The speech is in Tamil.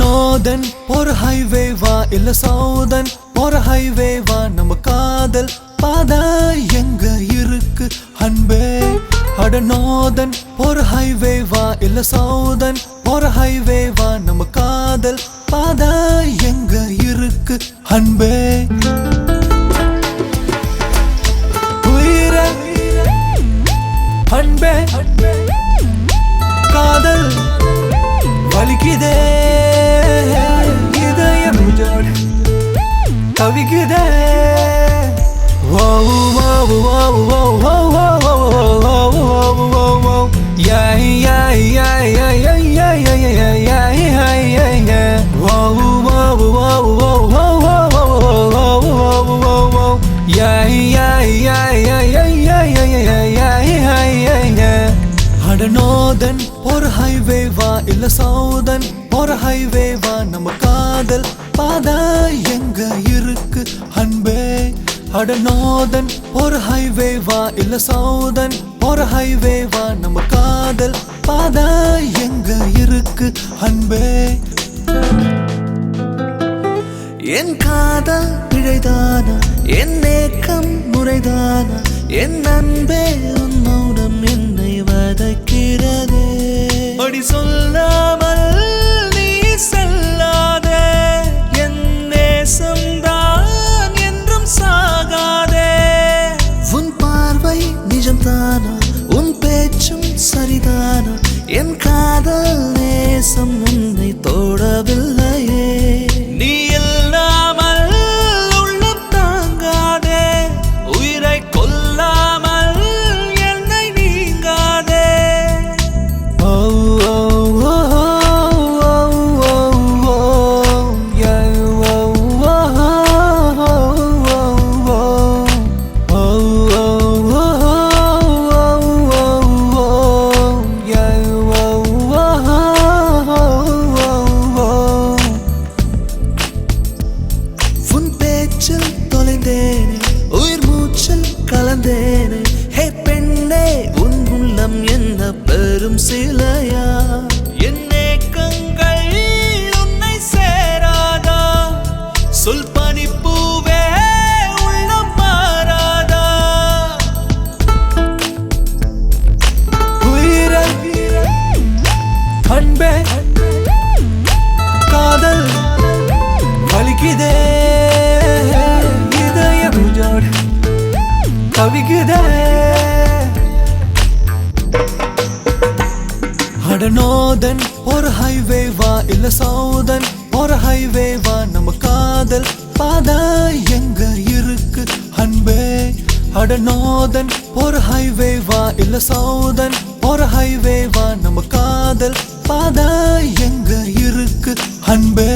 northern ஒரு highway வா இல்ல southern ஒரு highway வா நம்ம காதல் பாதை எங்க இருக்கு அன்பே அட northern ஒரு highway வா இல்ல southern ஒரு highway வா நம்ம காதல் பாதை எங்க இருக்கு அன்பே உயிரே அன்பே காதல் வலிக்குதே இதயம் தவிக்குதே northern ஒரு highway வா இல்ல southern ஒரு highway வா நம்ம காதல் பாதை எங்க இருக்கு அன்பே அட northern ஒரு highway வா இல்ல southern ஒரு highway வா நம்ம காதல் பாதை எங்க இருக்கு அன்பே என் காதல் பிழைதானா என் ஏக்கம் முறைதானா என் அன்பே உன் மௌனம் என்னை வதைக்கிறதே அடி சொல்லாமல் நீ செல்லாதே என் நேசம்தான் என்றும் சாகாதே உன் பார்வை நிஜம்தானா உன் பேச்சும் சரிதானா என் காதல் நேசம் உன்னை தோடவில்லையே நீ இல்லாமல் உள்ளம் தாங்காதே உயிரை கொல்லாமல் என்னை நீங்காதே உயிர் மூச்சில் கலந்தேனே ஹே பெண்ணே உன் உள்ளம் என்ன பெரும் சிலையா என் ஏக்கங்கள் உன்னை சேராதா சொல் பனிப்பூவே உள்ளம் மாறாதா உயிரே அன்பே காதல் வலிக்குதே தவிக்குதே அட northern ஒரு highway வா இல்ல southern ஒரு highway வா நம்ம காதல் பாதை எங்க இருக்கு அன்பே அட northern ஒரு highway வா இல்ல southern ஒரு highway வா நம்ம காதல் பாதை எங்க இருக்கு அன்பே